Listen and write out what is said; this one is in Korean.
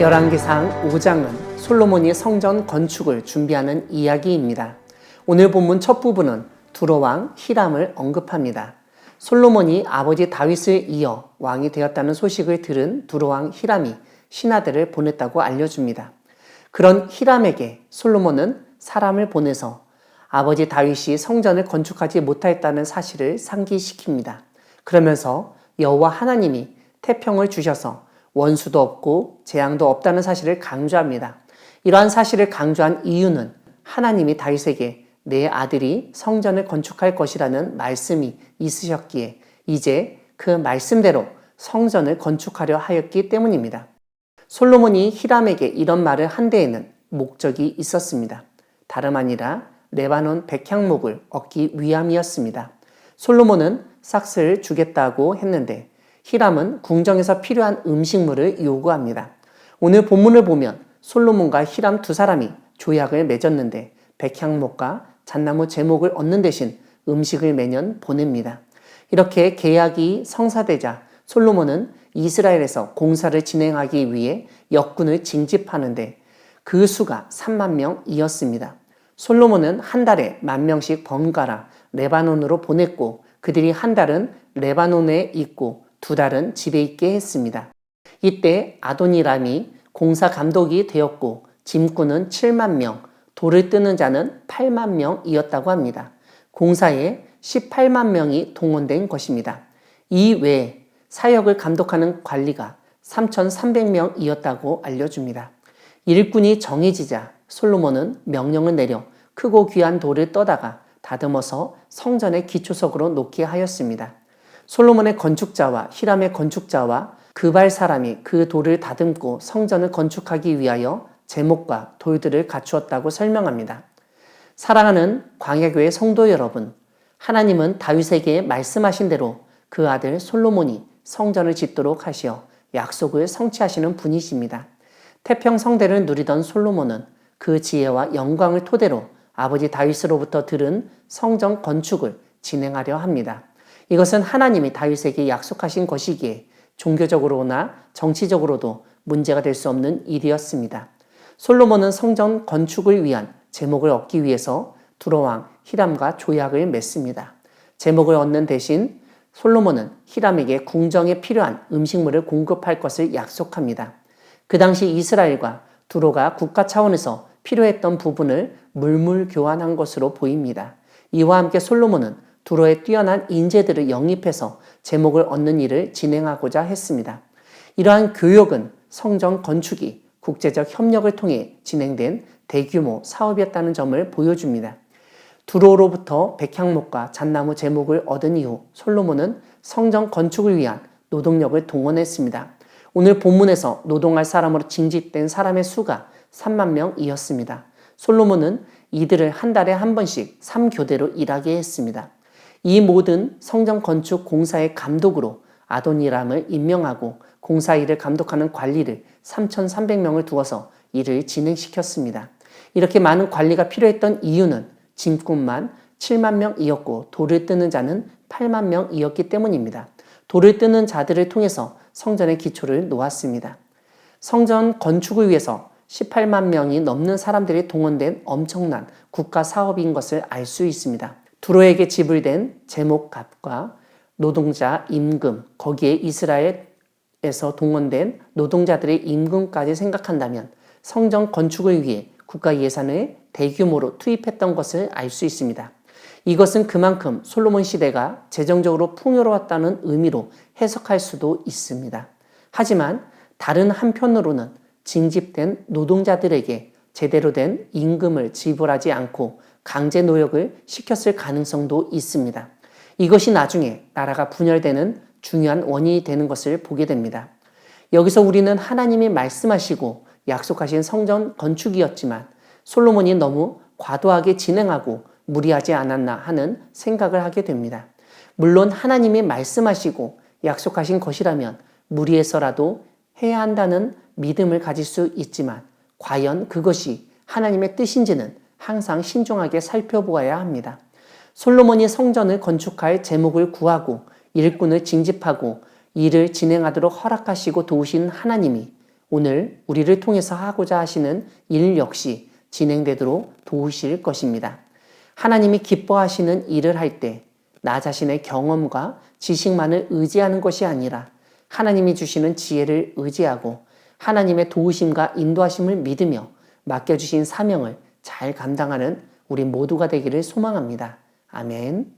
열왕기상 5장은 솔로몬이 성전 건축을 준비하는 이야기입니다. 오늘 본문 첫 부분은 두로왕 히람을 언급합니다. 솔로몬이 아버지 다윗을 이어 왕이 되었다는 소식을 들은 두로왕 히람이 신하들을 보냈다고 알려줍니다. 그런 히람에게 솔로몬은 사람을 보내서 아버지 다윗이 성전을 건축하지 못하였다는 사실을 상기시킵니다. 그러면서 여호와 하나님이 태평을 주셔서 원수도 없고 재앙도 없다는 사실을 강조합니다. 이러한 사실을 강조한 이유는 하나님이 다윗에게 내 아들이 성전을 건축할 것이라는 말씀이 있으셨기에 이제 그 말씀대로 성전을 건축하려 하였기 때문입니다. 솔로몬이 히람에게 이런 말을 한 데에는 목적이 있었습니다. 다름 아니라 레바논 백향목을 얻기 위함이었습니다. 솔로몬은 삭스를 주겠다고 했는데 히람은 궁정에서 필요한 음식물을 요구합니다. 오늘 본문을 보면 솔로몬과 히람 두 사람이 조약을 맺었는데 백향목과 잣나무 제목을 얻는 대신 음식을 매년 보냅니다. 이렇게 계약이 성사되자 솔로몬은 이스라엘에서 공사를 진행하기 위해 역군을 징집하는데 그 수가 3만 명이었습니다. 솔로몬은 한 달에 10,000명씩 번갈아 레바논으로 보냈고 그들이 한 달은 레바논에 있고 두 달은 집에 있게 했습니다. 이때 아도니람이 공사 감독이 되었고 짐꾼은 7만 명, 돌을 뜨는 자는 8만 명이었다고 합니다. 공사에 18만 명이 동원된 것입니다. 이 외에 사역을 감독하는 관리가 3,300명이었다고 알려줍니다. 일꾼이 정해지자 솔로몬은 명령을 내려 크고 귀한 돌을 떠다가 다듬어서 성전의 기초석으로 놓게 하였습니다. 솔로몬의 건축자와 히람의 건축자와 그발 사람이 그 돌을 다듬고 성전을 건축하기 위하여 제목과 돌들을 갖추었다고 설명합니다. 사랑하는 광야교회 성도 여러분, 하나님은 다윗에게 말씀하신 대로 그 아들 솔로몬이 성전을 짓도록 하시어 약속을 성취하시는 분이십니다. 태평성대를 누리던 솔로몬은 그 지혜와 영광을 토대로 아버지 다윗으로부터 들은 성전 건축을 진행하려 합니다. 이것은 하나님이 다윗에게 약속하신 것이기에 종교적으로나 정치적으로도 문제가 될 수 없는 일이었습니다. 솔로몬은 성전 건축을 위한 제목을 얻기 위해서 두로왕 히람과 조약을 맺습니다. 제목을 얻는 대신 솔로몬은 히람에게 궁정에 필요한 음식물을 공급할 것을 약속합니다. 그 당시 이스라엘과 두로가 국가 차원에서 필요했던 부분을 물물 교환한 것으로 보입니다. 이와 함께 솔로몬은 두로의 뛰어난 인재들을 영입해서 제목을 얻는 일을 진행하고자 했습니다. 이러한 교역은 성전 건축이 국제적 협력을 통해 진행된 대규모 사업이었다는 점을 보여줍니다. 두로로부터 백향목과 잣나무 제목을 얻은 이후 솔로몬은 성전 건축을 위한 노동력을 동원했습니다. 오늘 본문에서 노동할 사람으로 징집된 사람의 수가 3만 명이었습니다. 솔로몬은 이들을 한 달에 한 번씩 3교대로 일하게 했습니다. 이 모든 성전 건축 공사의 감독으로 아도니람을 임명하고 공사 일을 감독하는 관리를 3,300명을 두어서 일을 진행시켰습니다. 이렇게 많은 관리가 필요했던 이유는 짐꾼만 7만 명이었고 돌을 뜨는 자는 8만 명이었기 때문입니다. 돌을 뜨는 자들을 통해서 성전의 기초를 놓았습니다. 성전 건축을 위해서 18만 명이 넘는 사람들이 동원된 엄청난 국가 사업인 것을 알 수 있습니다. 두로에게 지불된 제목값과 노동자 임금, 거기에 이스라엘에서 동원된 노동자들의 임금까지 생각한다면 성전 건축을 위해 국가 예산을 대규모로 투입했던 것을 알 수 있습니다. 이것은 그만큼 솔로몬 시대가 재정적으로 풍요로웠다는 의미로 해석할 수도 있습니다. 하지만 다른 한편으로는 징집된 노동자들에게 제대로 된 임금을 지불하지 않고 강제 노역을 시켰을 가능성도 있습니다. 이것이 나중에 나라가 분열되는 중요한 원인이 되는 것을 보게 됩니다. 여기서 우리는 하나님이 말씀하시고 약속하신 성전 건축이었지만 솔로몬이 너무 과도하게 진행하고 무리하지 않았나 하는 생각을 하게 됩니다. 물론 하나님이 말씀하시고 약속하신 것이라면 무리해서라도 해야 한다는 믿음을 가질 수 있지만 과연 그것이 하나님의 뜻인지는 항상 신중하게 살펴보아야 합니다. 솔로몬이 성전을 건축할 제목을 구하고 일꾼을 징집하고 일을 진행하도록 허락하시고 도우신 하나님이 오늘 우리를 통해서 하고자 하시는 일 역시 진행되도록 도우실 것입니다. 하나님이 기뻐하시는 일을 할 때 나 자신의 경험과 지식만을 의지하는 것이 아니라 하나님이 주시는 지혜를 의지하고 하나님의 도우심과 인도하심을 믿으며 맡겨주신 사명을 잘 감당하는 우리 모두가 되기를 소망합니다. 아멘.